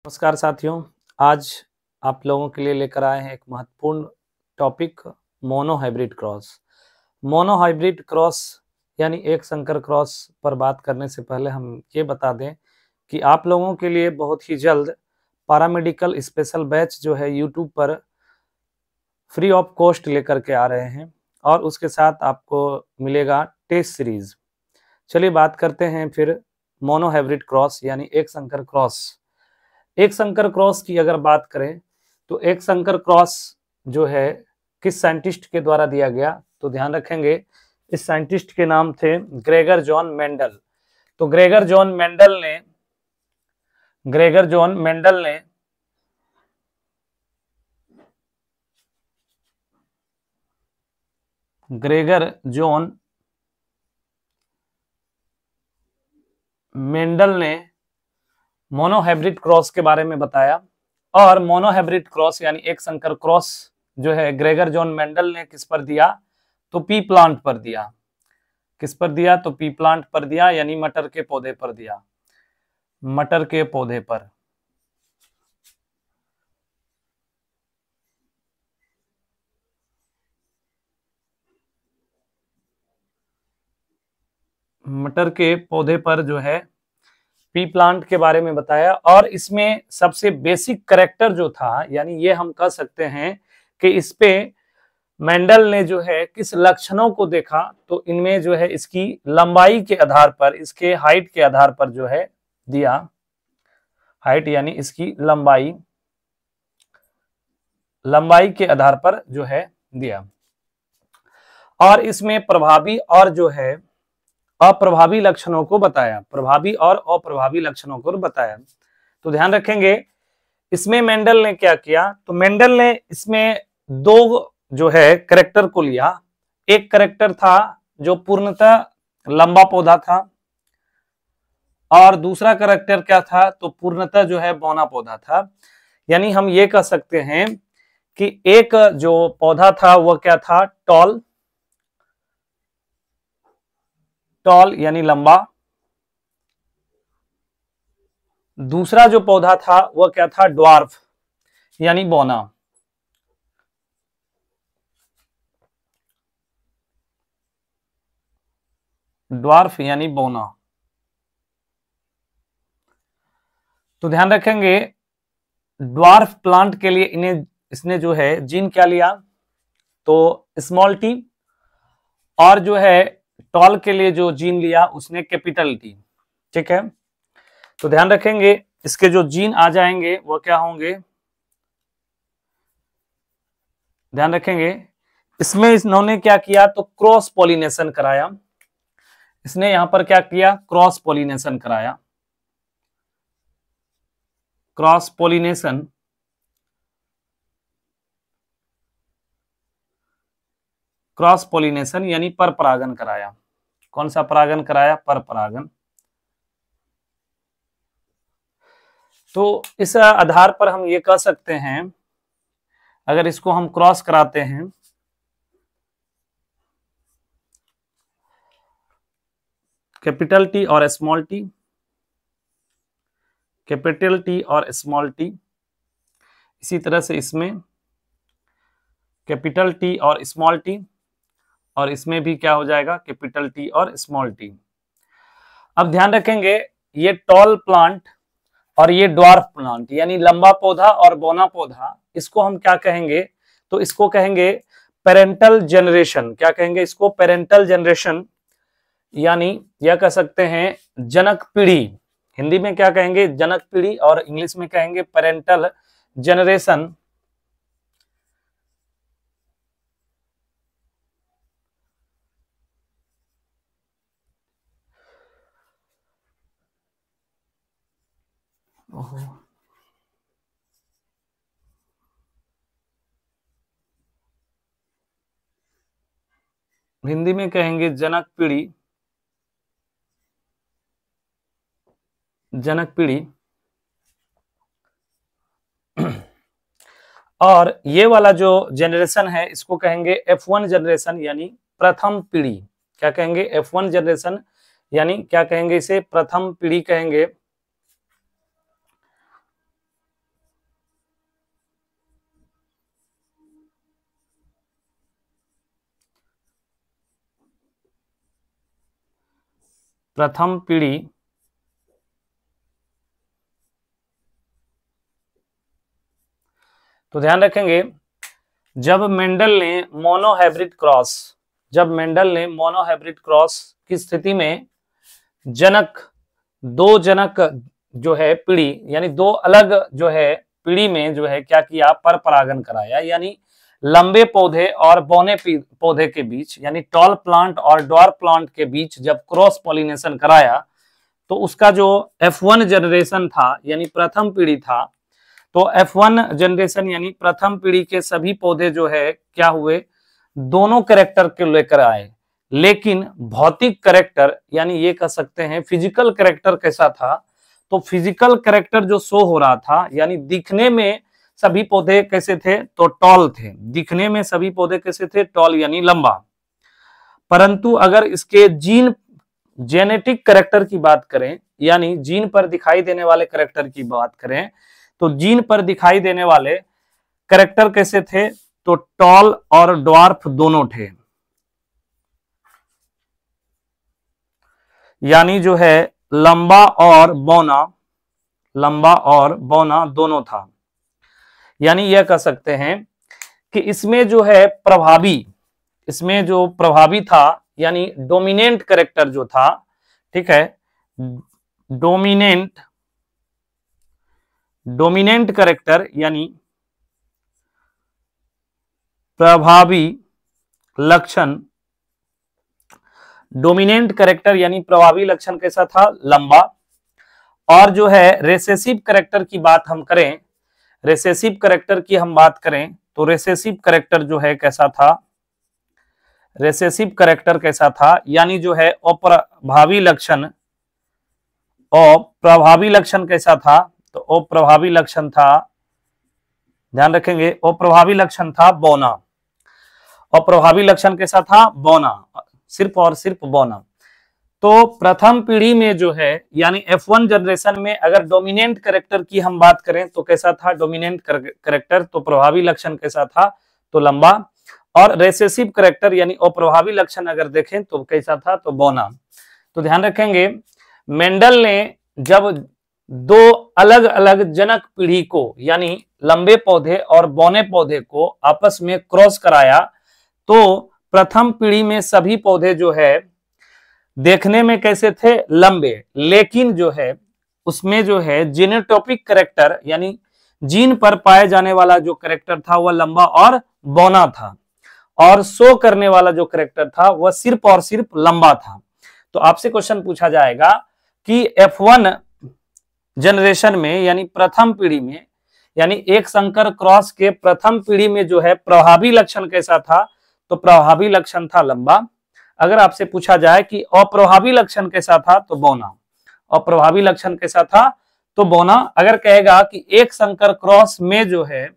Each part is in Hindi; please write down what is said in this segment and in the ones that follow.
नमस्कार साथियों, आज आप लोगों के लिए लेकर आए हैं एक महत्वपूर्ण topic monohybrid cross. Monohybrid cross यानी एक संकर क्रॉस पर बात करने से पहले हम ये बता दें कि आप लोगों के लिए बहुत ही जल्द पैरामेडिकल स्पेशल बैच जो है यूट्यूब पर फ्री ऑफ कॉस्ट लेकर के आ रहे हैं और उसके साथ आपको मिलेगा टेस्ट सीरीज। चलिए बात करते हैं फिर मोनोहाइब्रिड क्रॉस यानी एक संकर क्रॉस। एक संकर क्रॉस की अगर बात करें तो एक संकर क्रॉस जो है किस साइंटिस्ट के द्वारा दिया गया, तो ध्यान रखेंगे इस साइंटिस्ट के नाम थे ग्रेगर जॉन मेंडल। तो ग्रेगर जॉन मेंडल ने ग्रेगर जॉन मेंडल ने मोनोहाइब्रिड क्रॉस के बारे में बताया। और मोनोहाइब्रिड क्रॉस यानी एक संकर क्रॉस जो है ग्रेगर जॉन मेंडल ने किस पर दिया, तो पी प्लांट पर दिया। किस पर दिया, तो पी प्लांट पर दिया, यानी मटर के पौधे पर दिया। मटर के पौधे पर। मटर के पौधे पर जो है पी प्लांट के बारे में बताया। और इसमें सबसे बेसिक कैरेक्टर जो था, यानी ये हम कह सकते हैं कि इस पे मेंडल ने जो है किस लक्षणों को देखा, तो इनमें जो है इसकी लंबाई के आधार पर, इसके हाइट के आधार पर जो है दिया। हाइट यानी इसकी लंबाई के आधार पर जो है दिया। और इसमें प्रभावी और जो है अप्रभावी लक्षणों को बताया। प्रभावी और अप्रभावी लक्षणों को बताया। तो ध्यान रखेंगे इसमें मेंडल ने क्या किया, तो मेंडल ने इसमें दो जो है कैरेक्टर को लिया। एक कैरेक्टर था जो पूर्णतः लंबा पौधा था और दूसरा कैरेक्टर क्या था, तो पूर्णतः जो है बौना पौधा था। यानी हम ये कह सकते हैं कि एक जो पौधा था वह क्या था, टॉल यानी लंबा। दूसरा जो पौधा था वह क्या था, ड्वार्फ यानी बौना। ड्वार्फ यानी बौना। तो ध्यान रखेंगे ड्वार्फ प्लांट के लिए इसने जो है जीन क्या लिया, तो स्मॉल टी। और जो है टॉल के लिए जो जीन लिया उसने कैपिटल टी। ठीक है, तो ध्यान रखेंगे इसके जो जीन आ जाएंगे वो क्या होंगे, ध्यान रखेंगे इसमें इन्होंने क्या किया, तो क्रॉस पॉलिनेशन कराया। इसने यहां पर क्या किया, क्रॉस पॉलिनेशन कराया। क्रॉस पॉलिनेशन यानी पर परागन कराया। कौन सा परागन कराया, पर परागन। तो इस आधार पर हम ये कह सकते हैं, अगर इसको हम क्रॉस कराते हैं, कैपिटल टी और स्मॉल टी, कैपिटल टी और स्मॉल टी। इसी तरह से इसमें कैपिटल टी और स्मॉल टी, और इसमें भी क्या हो जाएगा, कैपिटल टी और स्मॉल टी। अब ध्यान रखेंगे ये टॉल प्लांट और ये ड्वार्फ प्लांट यानी लंबा पौधा और बौना पौधा, इसको हम क्या कहेंगे, तो इसको कहेंगे पेरेंटल जनरेशन। क्या कहेंगे इसको, पेरेंटल जनरेशन, यानी यह कह सकते हैं जनक पीढ़ी। हिंदी में क्या कहेंगे, जनक पीढ़ी, और इंग्लिश में कहेंगे पेरेंटल जनरेशन। हिंदी में कहेंगे जनक पीढ़ी, जनक पीढ़ी। और ये वाला जो जनरेशन है इसको कहेंगे F1 जनरेशन यानी प्रथम पीढ़ी। क्या कहेंगे, F1 जनरेशन यानी क्या कहेंगे, इसे प्रथम पीढ़ी कहेंगे। प्रथम पीढ़ी तो ध्यान रखेंगे जब मेंडल ने मोनोहाइब्रिड क्रॉस की स्थिति में दो जनक जो है पीढ़ी यानी दो अलग जो है पीढ़ी में जो है क्या किया, पर परागन कराया, यानी लंबे पौधे और बौने पौधे के बीच यानी टॉल प्लांट और ड्वार्फ प्लांट के बीच जब क्रॉस पॉलिनेशन कराया तो उसका जो F1 जनरेशन था यानी प्रथम पीढ़ी था, तो F1 जनरेशन यानी प्रथम पीढ़ी के सभी पौधे जो है क्या हुए, दोनों कैरेक्टर के लेकर आए। लेकिन भौतिक कैरेक्टर यानी ये कह सकते हैं फिजिकल कैरेक्टर कैसा था, तो फिजिकल कैरेक्टर जो शो हो रहा था यानी दिखने में सभी पौधे कैसे थे, तो टॉल थे। दिखने में सभी पौधे कैसे थे, टॉल यानी लंबा। परंतु अगर इसके जेनेटिक कैरेक्टर की बात करें यानी जीन पर दिखाई देने वाले कैरेक्टर की बात करें तो जीन पर दिखाई देने वाले कैरेक्टर कैसे थे, तो टॉल और ड्वार्फ दोनों थे। यानी जो है लंबा और बौना दोनों था। यानी यह कह सकते हैं कि इसमें जो प्रभावी था यानी डोमिनेंट कैरेक्टर जो था, ठीक है, डोमिनेंट कैरेक्टर यानी प्रभावी लक्षण, कैसा था, लंबा। और जो है रेसेसिव कैरेक्टर की बात हम करें तो रेसेसिव कैरेक्टर जो है कैसा था, यानी जो है अप्रभावी लक्षण कैसा था, तो अप्रभावी लक्षण था, ध्यान रखेंगे अप्रभावी लक्षण था बौना। अप्रभावी लक्षण कैसा था, बौना, सिर्फ और सिर्फ बौना। तो प्रथम पीढ़ी में जो है यानी F1 जनरेशन में अगर डोमिनेंट कैरेक्टर की हम बात करें तो कैसा था, डोमिनेंट कैरेक्टर, तो प्रभावी लक्षण कैसा था, तो लंबा। और रेसेसिव कैरेक्टर यानी अप्रभावी लक्षण अगर देखें तो कैसा था, तो बौना। तो ध्यान रखेंगे मेंडल ने जब दो अलग अलग जनक पीढ़ी को यानी लंबे पौधे और बौने पौधे को आपस में क्रॉस कराया तो प्रथम पीढ़ी में सभी पौधे जो है देखने में कैसे थे, लंबे, लेकिन जो है उसमें जो है जीनोटॉपिक कैरेक्टर यानी जीन पर पाए जाने वाला जो कैरेक्टर था वह लंबा और बौना था, और शो करने वाला जो कैरेक्टर था वह सिर्फ और सिर्फ लंबा था। तो आपसे क्वेश्चन पूछा जाएगा कि F1 जनरेशन में यानी प्रथम पीढ़ी में यानी एक संकर क्रॉस के प्रथम पीढ़ी में जो है प्रभावी लक्षण कैसा था, तो प्रभावी लक्षण था लंबा। अगर आपसे पूछा जाए कि अप्रभावी लक्षण कैसा था, तो बौना। अप्रभावी लक्षण कैसा था, तो बौना। अगर कहेगा कि एक संकर क्रॉस में जो है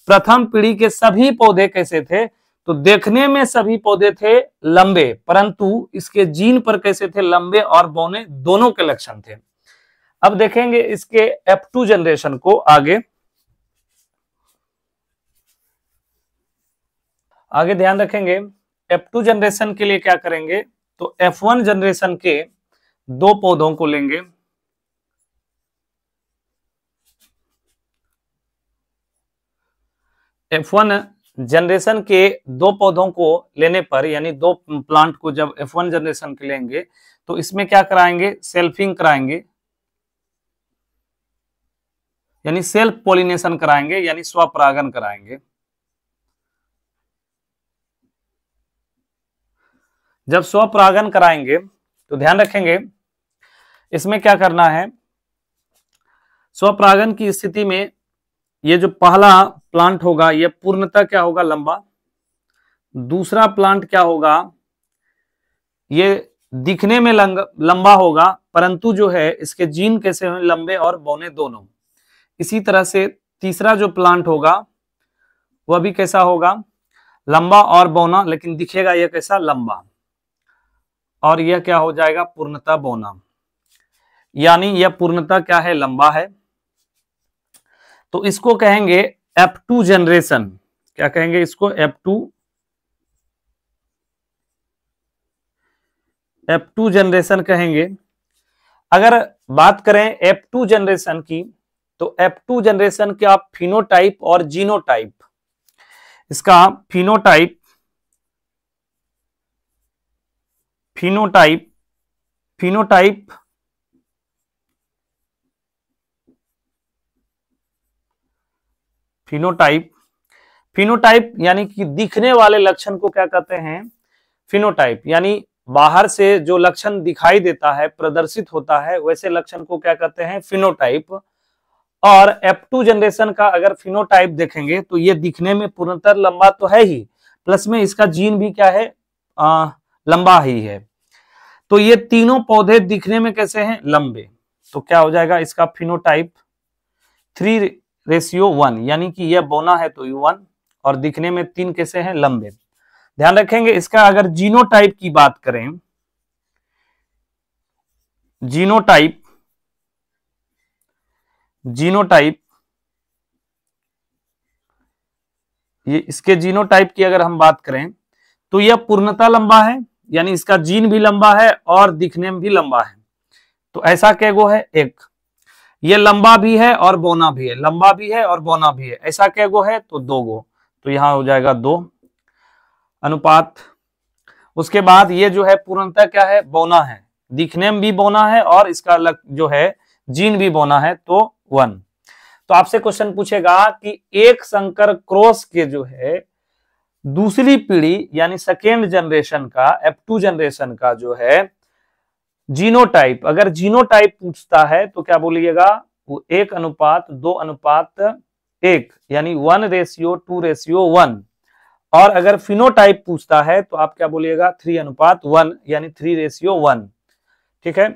प्रथम पीढ़ी के सभी पौधे कैसे थे, तो देखने में सभी पौधे थे लंबे, परंतु इसके जीन पर कैसे थे, लंबे और बौने दोनों के लक्षण थे। अब देखेंगे इसके F2 जनरेशन को आगे ध्यान रखेंगे। F2 जनरेशन के लिए क्या करेंगे, तो F1 जनरेशन के दो पौधों को लेंगे, F1 जनरेशन के दो पौधों को लेने पर यानी दो प्लांट को जब F1 जनरेशन के लेंगे तो इसमें क्या कराएंगे, सेल्फिंग कराएंगे यानी सेल्फ पॉलिनेशन कराएंगे यानी स्वपरागन कराएंगे। जब स्वपरागन कराएंगे तो ध्यान रखेंगे इसमें क्या करना है, स्वपरागन की स्थिति में ये जो पहला प्लांट होगा ये पूर्णतः क्या होगा, लंबा। दूसरा प्लांट क्या होगा, ये दिखने में लंबा होगा, परंतु जो है इसके जीन कैसे हैं, लंबे और बौने दोनों। इसी तरह से तीसरा जो प्लांट होगा वह भी कैसा होगा, लंबा और बौना, लेकिन दिखेगा यह कैसा, लंबा, और यह क्या हो जाएगा, पूर्णतः बौना, यानी यह पूर्णतः क्या है, लंबा है। तो इसको कहेंगे F2 जनरेशन। क्या कहेंगे इसको, F2 जनरेशन कहेंगे। अगर बात करें F2 जनरेशन की, तो F2 जनरेशन का फिनोटाइप और जीनोटाइप, इसका phenotype phenotype phenotype phenotype phenotype यानी कि दिखने वाले लक्षण को क्या कहते हैं? फिनोटाइप। यानी बाहर से जो लक्षण दिखाई देता है, प्रदर्शित होता है, वैसे लक्षण को क्या कहते हैं? फिनोटाइप। और F2 जनरेशन का अगर फिनोटाइप देखेंगे तो ये दिखने में पूर्णतः लंबा तो है ही, प्लस में इसका जीन भी क्या है? लंबा ही है। तो ये तीनों पौधे दिखने में कैसे हैं? लंबे। तो क्या हो जाएगा इसका फिनोटाइप? 3:1, यानी कि यह बौना है तो U1 और दिखने में 3 कैसे हैं? लंबे। ध्यान रखेंगे इसका अगर जीनोटाइप की बात करें, जीनोटाइप ये इसके जीनोटाइप की अगर हम बात करें तो यह पूर्णतः लंबा है, यानी इसका जीन भी लंबा है और दिखने में भी लंबा है। तो ऐसा कैगो है? एक। ये लंबा भी है और बौना भी है, लंबा भी है और बौना भी है। ऐसा कैगो है? तो 2 गो। तो यहां हो जाएगा 2 अनुपात। उसके बाद ये जो है पूर्णतः क्या है? बौना है, दिखने में भी बौना है और इसका जो है जीन भी बौना है, तो 1। तो आपसे क्वेश्चन पूछेगा कि एक संकर क्रॉस के जो है दूसरी पीढ़ी यानी सेकेंड जनरेशन का, F2 जनरेशन का जो है जीनोटाइप, अगर जीनोटाइप पूछता है तो क्या बोलिएगा? वो 1:2:1 यानी 1:2:1। और अगर फिनोटाइप पूछता है तो आप क्या बोलिएगा? 3:1 यानी 3:1। ठीक है,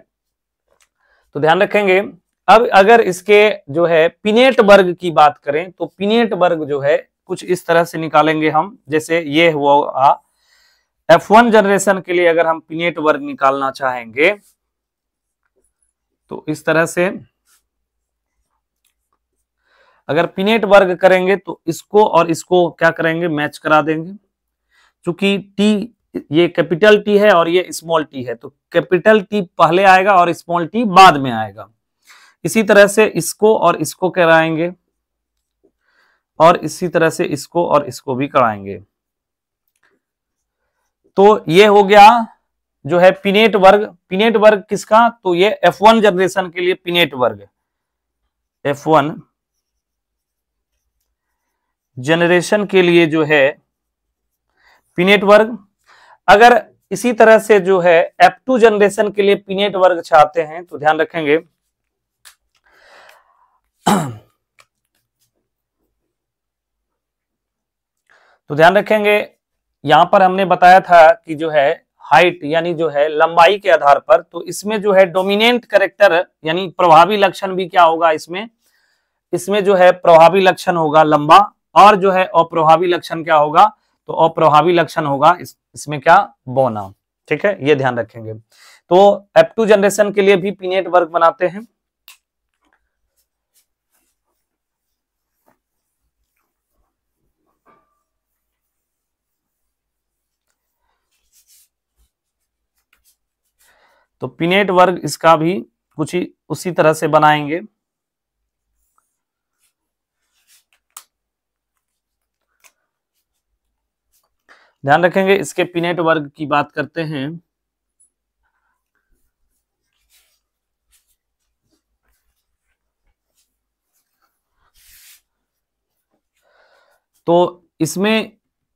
तो ध्यान रखेंगे। अब अगर इसके जो है पिनेट वर्ग की बात करें तो पिनेट वर्ग जो है कुछ इस तरह से निकालेंगे हम, जैसे ये हुआ F1 जनरेशन के लिए अगर हम पिनेट वर्ग निकालना चाहेंगे तो इस तरह से अगर पिनेट वर्ग करेंगे तो इसको और इसको क्या करेंगे? मैच करा देंगे। चूंकि टी ये कैपिटल टी है और ये स्मॉल टी है, तो कैपिटल टी पहले आएगा और स्मॉल टी बाद में आएगा। इसी तरह से इसको और इसको कराएंगे और इसी तरह से इसको और इसको भी कराएंगे। तो ये हो गया जो है पिनेट वर्ग। पिनेट वर्ग किसका? तो ये F1 जनरेशन के लिए पिनेट वर्ग, F1 जनरेशन के लिए जो है पिनेट वर्ग। अगर इसी तरह से जो है F2 जनरेशन के लिए पिनेट वर्ग चाहते हैं तो ध्यान रखेंगे यहां पर हमने बताया था कि जो है हाइट यानी जो है लंबाई के आधार पर, तो इसमें जो है डोमिनेंट कैरेक्टर यानी प्रभावी लक्षण भी क्या होगा? इसमें जो है प्रभावी लक्षण होगा लंबा, और जो है अप्रभावी लक्षण क्या होगा? तो अप्रभावी लक्षण होगा इसमें क्या? बौना। ठीक है, ये ध्यान रखेंगे। तो F2 जनरेशन के लिए भी पिनेट वर्ग बनाते हैं। तो पिनेट वर्ग इसका भी कुछ ही उसी तरह से बनाएंगे। ध्यान रखेंगे इसके पिनेट वर्ग की बात करते हैं। तो इसमें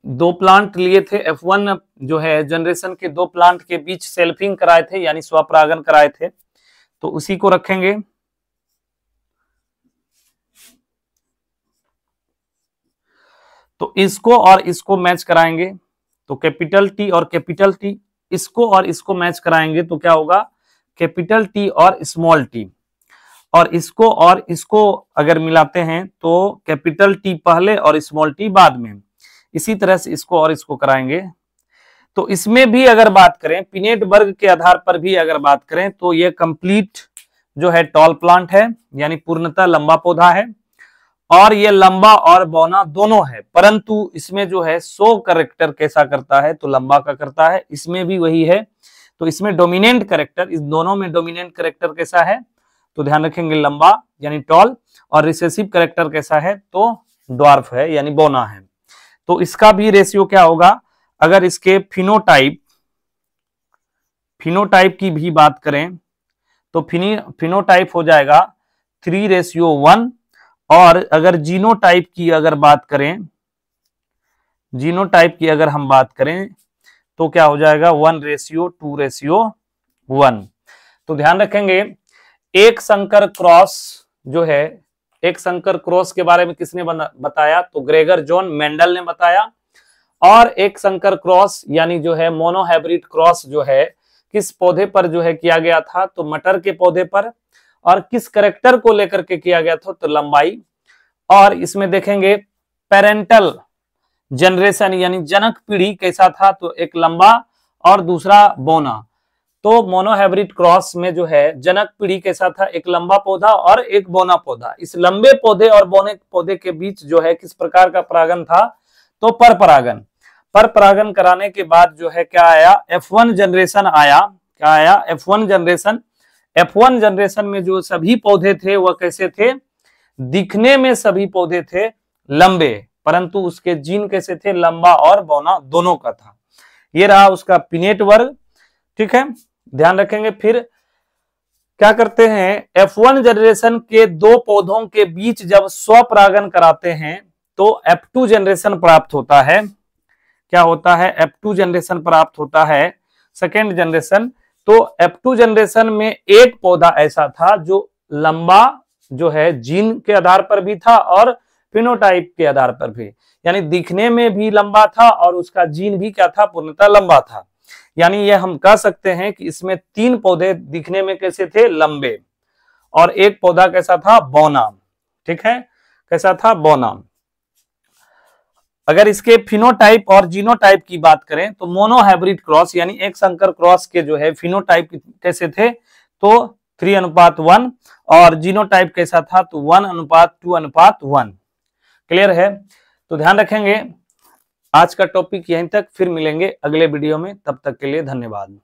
2 प्लांट लिए थे, F1 जो है जनरेशन के 2 प्लांट के बीच सेल्फिंग कराए थे यानी स्वपरागन कराए थे, तो उसी को रखेंगे। तो इसको और इसको मैच कराएंगे, तो कैपिटल टी और कैपिटल टी, इसको और इसको मैच कराएंगे तो क्या होगा? कैपिटल टी और स्मॉल टी। और इसको अगर मिलाते हैं तो कैपिटल टी पहले और स्मॉल टी बाद में। इसी तरह से इसको और इसको कराएंगे। तो इसमें भी अगर बात करें पिनेट वर्ग के आधार पर भी अगर बात करें तो ये कंप्लीट जो है टॉल प्लांट है, यानी पूर्णतः लंबा पौधा है, और ये लंबा और बौना दोनों है। परंतु इसमें जो है शो कैरेक्टर कैसा करता है? तो लंबा का करता है। इसमें भी वही है, तो इसमें डोमिनेंट कैरेक्टर, इस दोनों में डोमिनेंट कैरेक्टर कैसा है तो ध्यान रखेंगे लंबा यानी टॉल, और रिसेसिव कैरेक्टर कैसा है तो ड्वार्फ है यानी बौना है। तो इसका भी रेशियो क्या होगा, अगर इसके फिनोटाइप की भी बात करें तो फिनोटाइप हो जाएगा 3:1, और अगर जीनोटाइप की अगर बात करें, जीनोटाइप की अगर हम बात करें तो क्या हो जाएगा 1:2:1। तो ध्यान रखेंगे एक संकर क्रॉस जो है, एक संकर क्रॉस के बारे में किसने बताया तो ग्रेगर जॉन मेंडल ने बताया। और एक संकर क्रॉस यानी जो है मोनोहाइब्रिड क्रॉस जो है किस पौधे पर जो है किया गया था तो मटर के पौधे पर, और किस करेक्टर को लेकर के किया गया था तो लंबाई। और इसमें देखेंगे पेरेंटल जनरेशन यानी जनक पीढ़ी कैसा था तो एक लंबा और दूसरा बौना। तो मोनोहाइब्रिड क्रॉस में जो है जनक पीढ़ी कैसा था, एक लंबा पौधा और एक बौना पौधा। इस लंबे पौधे और बौने पौधे के बीच जो है किस प्रकार का परागन था तो पर परागन कराने के बाद जो है क्या आया F1 जनरेशन आया। क्या आया F1 जनरेशन। F1 जनरेशन में जो सभी पौधे थे वह कैसे थे, दिखने में सभी पौधे थे लंबे, परंतु उसके जीन कैसे थे लंबा और बौना दोनों का था। ये रहा उसका पिनेट वर्ग, ठीक है ध्यान रखेंगे। फिर क्या करते हैं F1 जनरेशन के दो पौधों के बीच जब स्वपरागन कराते हैं तो F2 जनरेशन प्राप्त होता है। क्या होता है F2 जनरेशन प्राप्त होता है सेकेंड जनरेशन। तो F2 जनरेशन में एक पौधा ऐसा था जो लंबा जो है जीन के आधार पर भी था और फिनोटाइप के आधार पर भी, यानी दिखने में भी लंबा था और उसका जीन भी क्या था पूर्णतः लंबा था। यानी ये हम कह सकते हैं कि इसमें 3 पौधे दिखने में कैसे थे लंबे, और एक पौधा कैसा था बौना, ठीक है कैसा था बौना। अगर इसके फिनोटाइप और जीनोटाइप की बात करें तो मोनोहाइब्रिड क्रॉस यानी एक संकर क्रॉस के जो है फिनोटाइप कैसे थे तो 3:1, और जीनोटाइप कैसा था तो 1:2:1। क्लियर है। तो ध्यान रखेंगे आज का टॉपिक यहीं तक, फिर मिलेंगे अगले वीडियो में, तब तक के लिए धन्यवाद।